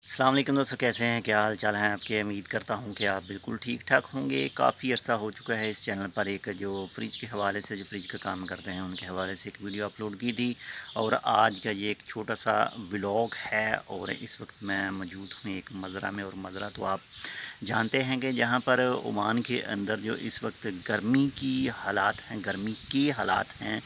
अस्सलाम वालेकुम दोस्तों, कैसे हैं? क्या हाल चाल हैं आपके? उम्मीद करता हूं कि आप बिल्कुल ठीक ठाक होंगे। काफ़ी अरसा हो चुका है इस चैनल पर एक जो फ्रिज के हवाले से, जो फ्रिज का काम करते हैं उनके हवाले से एक वीडियो अपलोड की थी। और आज का ये एक छोटा सा व्लॉग है। और इस वक्त मैं मौजूद हूँ एक मज़रा में। और मज़रा तो आप जानते हैं कि जहाँ पर ओमान के अंदर जो इस वक्त गर्मी की हालात हैं, गर्मी के हालात हैं,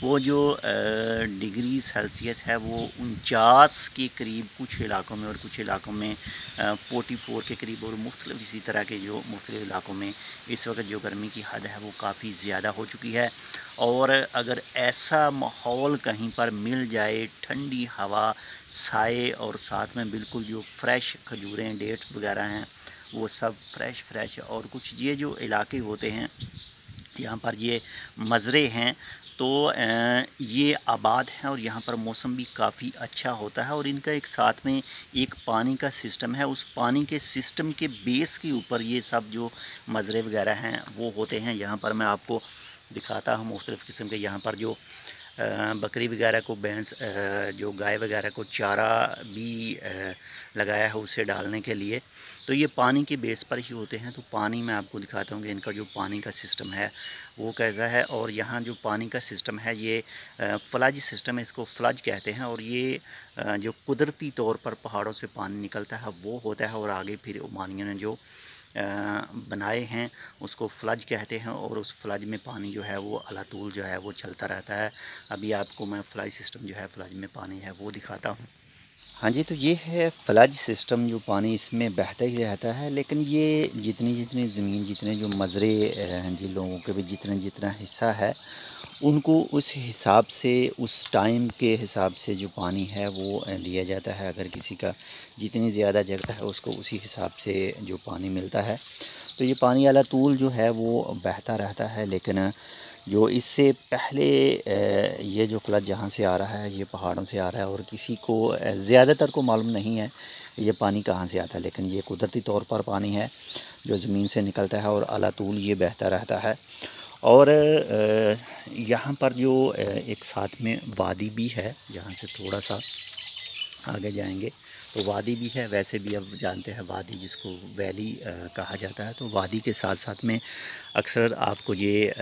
वो जो डिग्री सेल्सियस है वो 49 के करीब कुछ इलाकों में, और कुछ इलाकों में 44 के करीब, और मुख्तलिफ इसी तरह के जो मुख्तलिफ इलाकों में इस वक्त जो गर्मी की हद है वो काफ़ी ज़्यादा हो चुकी है। और अगर ऐसा माहौल कहीं पर मिल जाए, ठंडी हवा, साए, और साथ में बिल्कुल जो फ्रेश खजूरें, डेट्स वगैरह हैं वो सब फ्रेश और कुछ ये जो इलाके होते हैं यहाँ पर, ये मज़रे हैं, तो ये आबाद हैं और यहाँ पर मौसम भी काफ़ी अच्छा होता है। और इनका एक साथ में एक पानी का सिस्टम है, उस पानी के सिस्टम के बेस के ऊपर ये सब जो मज़रे वगैरह हैं वो होते हैं। यहाँ पर मैं आपको दिखाता हूँ मुख्तलिफ़ किस्म के, यहाँ पर जो बकरी वगैरह को, भैंस, जो गाय वगैरह को चारा भी लगाया है उसे डालने के लिए, तो ये पानी के बेस पर ही होते हैं। तो पानी मैं आपको दिखाता हूँ कि इनका जो पानी का सिस्टम है वो कैसा है। और यहाँ जो पानी का सिस्टम है ये फ्लज सिस्टम है, इसको फ्लज कहते हैं। और ये जो कुदरती तौर पर पहाड़ों से पानी निकलता है वो होता है, और आगे फिर ओमानियों ने जो बनाए हैं उसको फ्लज कहते हैं। और उस फ्लज में पानी जो है वो अलातूल जो है वो चलता रहता है। अभी आपको मैं फ्लज सिस्टम जो है, फ्लज में पानी है वो दिखाता हूँ। हाँ जी, तो ये है फ्लज सिस्टम, जो पानी इसमें बहता ही रहता है। लेकिन ये जितनी जितनी ज़मीन, जितने जो मज़रे जिन लोगों के भी जितना जितना हिस्सा है, उनको उस हिसाब से, उस टाइम के हिसाब से जो पानी है वो दिया जाता है। अगर किसी का जितनी ज़्यादा जगह है उसको उसी हिसाब से जो पानी मिलता है। तो ये पानी अला तूल जो है वो बहता रहता है। लेकिन जो इससे पहले ये जो फ्लड जहाँ से आ रहा है ये पहाड़ों से आ रहा है, और किसी को ज़्यादातर को मालूम नहीं है ये पानी कहाँ से आता है। लेकिन ये कुदरती तौर पर पानी है जो ज़मीन से निकलता है और अला तूल ये बहता रहता है। और यहाँ पर जो एक साथ में वादी भी है, जहाँ से थोड़ा सा आगे जाएंगे तो वादी भी है। वैसे भी अब जानते हैं वादी जिसको वैली कहा जाता है। तो वादी के साथ साथ में अक्सर आपको ये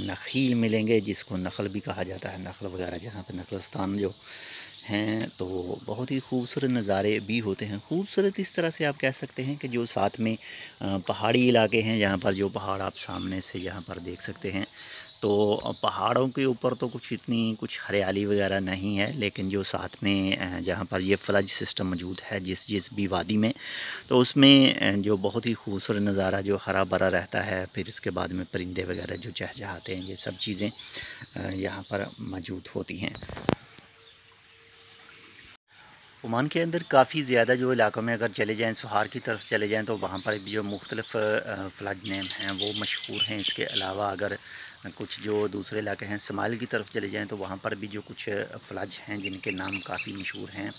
नखील मिलेंगे, जिसको नखल भी कहा जाता है, नखल वगैरह, जहाँ पे नखलस्तान जो हैं। तो बहुत ही खूबसूरत नज़ारे भी होते हैं। खूबसूरत इस तरह से आप कह सकते हैं कि जो साथ में पहाड़ी इलाके हैं, जहाँ पर जो पहाड़ आप सामने से यहाँ पर देख सकते हैं, तो पहाड़ों के ऊपर तो कुछ हरियाली वगैरह नहीं है। लेकिन जो साथ में जहाँ पर ये फ्लज सिस्टम मौजूद है, जिस भी वादी में, तो उसमें जो बहुत ही खूबसूरत नज़ारा जो हरा भरा रहता है। फिर इसके बाद में परिंदे वगैरह जो चहचहाते हैं, ये सब चीज़ें यहाँ पर मौजूद होती हैं। ओमान के अंदर काफ़ी ज़्यादा जो इलाकों में अगर चले जाएँ, सुहार की तरफ चले जाएँ, तो वहाँ पर भी जो मुख्तलिफ़ फ्लज नेम हैं वो मशहूर हैं। इसके अलावा अगर कुछ जो दूसरे इलाके हैं, समाइल की तरफ चले जाएँ, तो वहाँ पर भी जो कुछ फ्लज हैं जिनके नाम काफ़ी मशहूर हैं,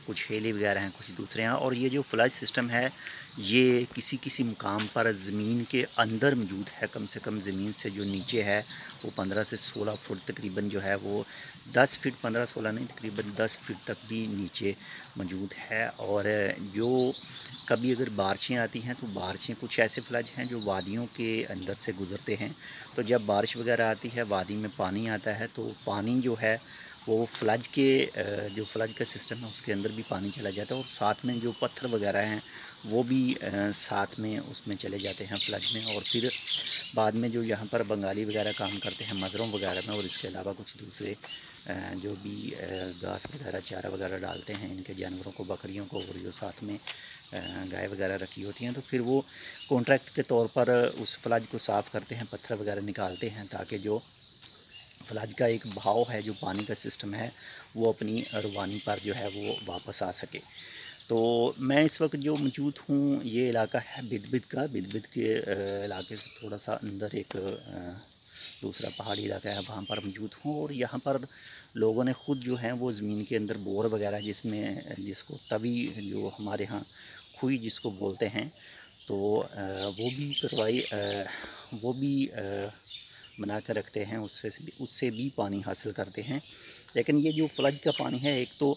कुछ हेली वगैरह हैं, कुछ दूसरे हैं। और ये जो फ्लज सिस्टम है ये किसी किसी मुकाम पर ज़मीन के अंदर मौजूद है। कम से कम ज़मीन से जो नीचे है वो 15 से 16 फुट तकरीबन जो है वो 10 फीट, 15-16 नहीं, तकरीबन 10 फीट तक भी नीचे मौजूद है। और जो कभी अगर बारिशें आती हैं तो बारिशें, कुछ ऐसे फ्लज हैं जो वादियों के अंदर से गुज़रते हैं। तो जब बारिश वगैरह आती है, वादी में पानी आता है, तो पानी जो है वो फ्लज के जो फ्लज का सिस्टम है उसके अंदर भी पानी चला जाता है। और साथ में जो पत्थर वगैरह हैं वो भी साथ में उसमें चले जाते हैं फ्लज में। और फिर बाद में जो यहाँ पर बंगाली वगैरह काम करते हैं मज़रों वगैरह में, और इसके अलावा कुछ दूसरे जो भी घास वगैरह, चारा वगैरह डालते हैं इनके जानवरों को, बकरियों को, और जो साथ में गाय वगैरह रखी होती हैं, तो फिर वो कॉन्ट्रैक्ट के तौर पर उस फ्लज को साफ़ करते हैं, पत्थर वगैरह निकालते हैं, ताकि जो फ्लज का एक बहाव है, जो पानी का सिस्टम है, वो अपनी रवानी पर जो है वो वापस आ सके। तो मैं इस वक्त जो मौजूद हूँ, ये इलाका है बिदबिद का। बिदबिद के इलाके से थोड़ा सा अंदर एक दूसरा पहाड़ी इलाका है, वहाँ पर मौजूद हूँ। और यहाँ पर लोगों ने ख़ुद जो है वो ज़मीन के अंदर बोर वगैरह, जिसको तवी, जो हमारे यहाँ खुई जिसको बोलते हैं, तो वो भी करवाई, वो भी बना कर रखते हैं। उससे भी पानी हासिल करते हैं। लेकिन ये जो फ्लज का पानी है, एक तो